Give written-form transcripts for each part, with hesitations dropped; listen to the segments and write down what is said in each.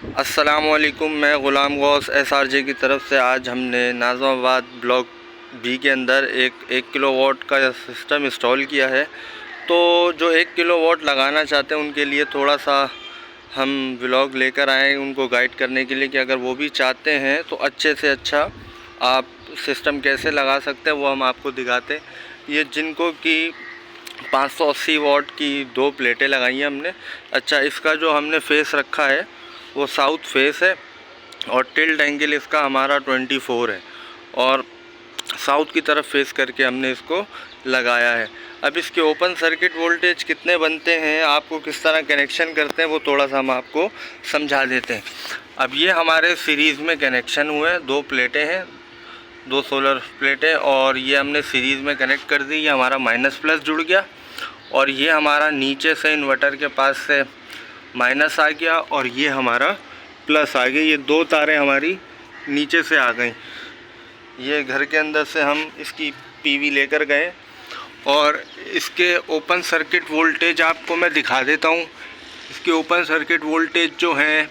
अस्सलामुअलैकुम। मैं ग़ुलाम गौस SRJ की तरफ से आज हमने नाज़िमाबाद ब्लॉक बी के अंदर एक किलोवाट का सिस्टम इंस्टॉल किया है। तो जो 1 किलोवाट लगाना चाहते हैं उनके लिए थोड़ा सा हम व्लॉग लेकर आए उनको गाइड करने के लिए कि अगर वो भी चाहते हैं तो अच्छे से अच्छा आप सिस्टम कैसे लगा सकते हैं वो हम आपको दिखाते हैं। ये जिनको कि 580 वाट की 2 प्लेटें लगाई हैं हमने। अच्छा, इसका जो हमने फेस रखा है वो साउथ फेस है और टिल्ट एंगल इसका हमारा 24 है और साउथ की तरफ फेस करके हमने इसको लगाया है। अब इसके ओपन सर्किट वोल्टेज कितने बनते हैं, आपको किस तरह कनेक्शन करते हैं, वो थोड़ा सा हम आपको समझा देते हैं। अब ये हमारे सीरीज़ में कनेक्शन हुए हैं, 2 प्लेटें हैं, 2 सोलर प्लेटें, और ये हमने सीरीज़ में कनेक्ट कर दी। ये हमारा माइनस प्लस जुड़ गया और ये हमारा नीचे से इन्वर्टर के पास से माइनस आ गया और ये हमारा प्लस आ गया। ये 2 तारें हमारी नीचे से आ गई। ये घर के अंदर से हम इसकी पीवी लेकर गए और इसके ओपन सर्किट वोल्टेज आपको मैं दिखा देता हूँ। इसके ओपन सर्किट वोल्टेज जो हैं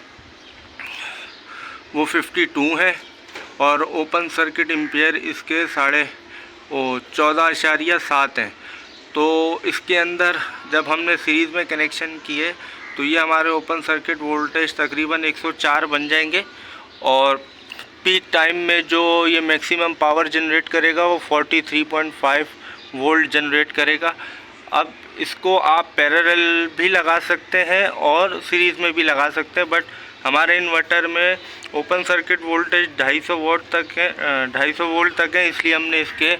वो 52 है और ओपन सर्किट एम्पियर इसके 14.7 हैं। तो इसके अंदर जब हमने सीरीज़ में कनेक्शन किए तो ये हमारे ओपन सर्किट वोल्टेज तकरीबन 104 बन जाएंगे और पीक टाइम में जो ये मैक्सिमम पावर जनरेट करेगा वो 43.5 वोल्ट जनरेट करेगा। अब इसको आप पैरेलल भी लगा सकते हैं और सीरीज़ में भी लगा सकते हैं, बट हमारे इन्वर्टर में ओपन सर्किट वोल्टेज 250 वोल्ट तक है, 250 वोल्ट तक है, इसलिए हमने इसके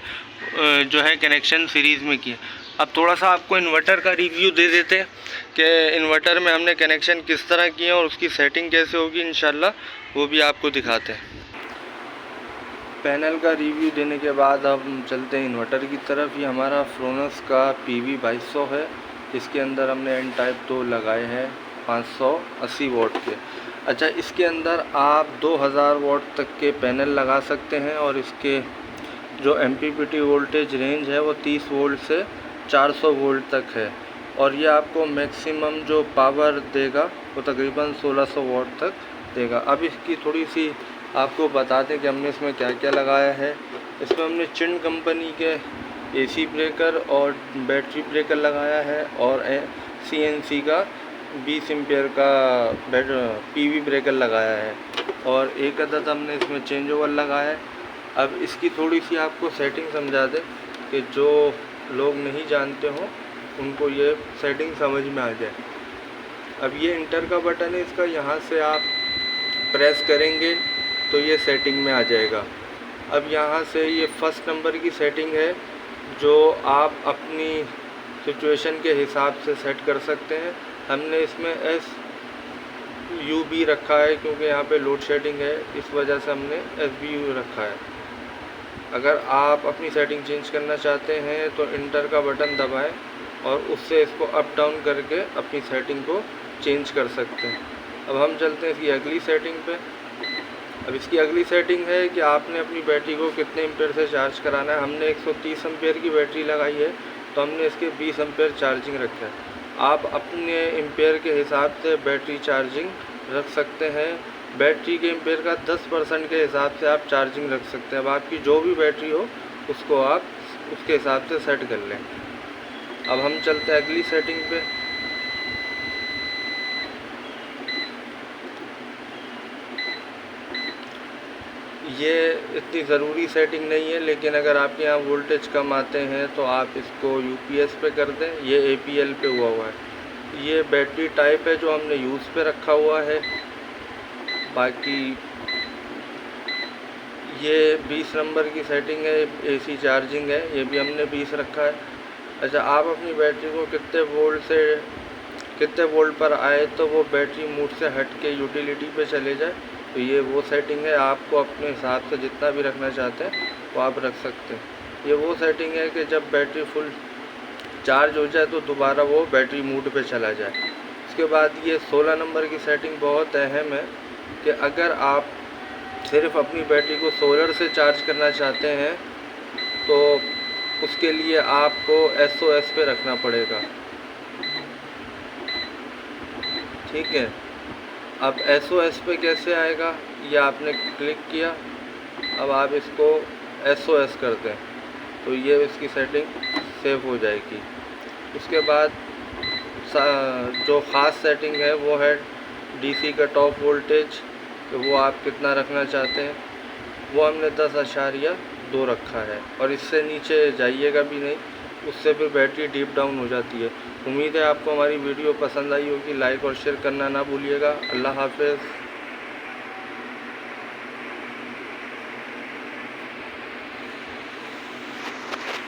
जो है कनेक्शन सीरीज़ में किया। अब थोड़ा सा आपको इन्वर्टर का रिव्यू दे देते हैं कि इन्वर्टर में हमने कनेक्शन किस तरह किए और उसकी सेटिंग कैसे होगी, इंशाल्लाह वो भी आपको दिखाते हैं। पैनल का रिव्यू देने के बाद हम चलते हैं इन्वर्टर की तरफ। ये हमारा फ्रोनस का PV 2200 है। इसके अंदर हमने N टाइप 2 लगाए हैं 580 वाट के। अच्छा, इसके अंदर आप 2000 वाट तक के पैनल लगा सकते हैं और इसके जो MPPT वोल्टेज रेंज है वो 30 वोल्ट से 400 वोल्ट तक है और ये आपको मैक्सिमम जो पावर देगा वो तकरीबन 1600 वाट तक देगा। अब इसकी थोड़ी सी आपको बता दें कि हमने इसमें क्या क्या लगाया है। इसमें हमने चिंड कंपनी के AC ब्रेकर और बैटरी ब्रेकर लगाया है और CNC का 20 एम्पियर का PV ब्रेकर लगाया है और एक अदद हमने इसमें चेंज ओवर लगाया है। अब इसकी थोड़ी सी आपको सेटिंग समझा दें कि जो लोग नहीं जानते हो उनको ये सेटिंग समझ में आ जाए। अब ये इंटर का बटन है, इसका यहाँ से आप प्रेस करेंगे तो ये सेटिंग में आ जाएगा। अब यहाँ से ये फर्स्ट नंबर की सेटिंग है जो आप अपनी सिचुएशन के हिसाब से सेट कर सकते हैं। हमने इसमें SUB रखा है क्योंकि यहाँ पे लोड शेडिंग है, इस वजह से हमने SBU रखा है। अगर आप अपनी सेटिंग चेंज करना चाहते हैं तो इंटर का बटन दबाएं और उससे इसको अप डाउन करके अपनी सेटिंग को चेंज कर सकते हैं। अब हम चलते हैं इसकी अगली सेटिंग पे। अब इसकी अगली सेटिंग है कि आपने अपनी बैटरी को कितने एम्पेयर से चार्ज कराना है। हमने 130 एम्पेयर की बैटरी लगाई है तो हमने इसके 20 एम्पेयर चार्जिंग रखा है। आप अपने एम्पेयर के हिसाब से बैटरी चार्जिंग रख सकते हैं। बैटरी के एम्पेयर का 10% के हिसाब से आप चार्जिंग रख सकते हैं। अब आपकी जो भी बैटरी हो उसको आप उसके हिसाब से सेट कर लें। अब हम चलते हैं अगली सेटिंग पे। ये इतनी ज़रूरी सेटिंग नहीं है, लेकिन अगर आपके यहाँ वोल्टेज कम आते हैं तो आप इसको UPS पे कर दें। ये APL पे हुआ है। ये बैटरी टाइप है जो हमने यूज़ पे रखा हुआ है। बाकी ये 20 नंबर की सेटिंग है, AC चार्जिंग है, ये भी हमने 20 रखा है। अच्छा, आप अपनी बैटरी को कितने वोल्ट पर आए तो वो बैटरी मोड से हट के यूटिलिटी पे चले जाए, तो ये वो सेटिंग है। आपको अपने हिसाब से जितना भी रखना चाहते हैं वो आप रख सकते हैं। ये वो सेटिंग है कि जब बैटरी फुल चार्ज हो जाए तो दोबारा वो बैटरी मोड पे चला जाए। उसके बाद ये 16 नंबर की सेटिंग बहुत अहम है कि अगर आप सिर्फ अपनी बैटरी को सोलर से चार्ज करना चाहते हैं तो उसके लिए आपको SOS पे रखना पड़ेगा, ठीक है। अब SOS पे कैसे आएगा, ये आपने क्लिक किया, अब आप इसको SOS कर दें तो ये इसकी सेटिंग सेव हो जाएगी। उसके बाद जो ख़ास सेटिंग है वो है DC का टॉप वोल्टेज, तो वो आप कितना रखना चाहते हैं, वो हमने 10.2 रखा है, और इससे नीचे जाइएगा भी नहीं, उससे फिर बैटरी डीप डाउन हो जाती है। उम्मीद है आपको हमारी वीडियो पसंद आई होगी। लाइक और शेयर करना ना भूलिएगा। अल्लाह हाफ़िज़।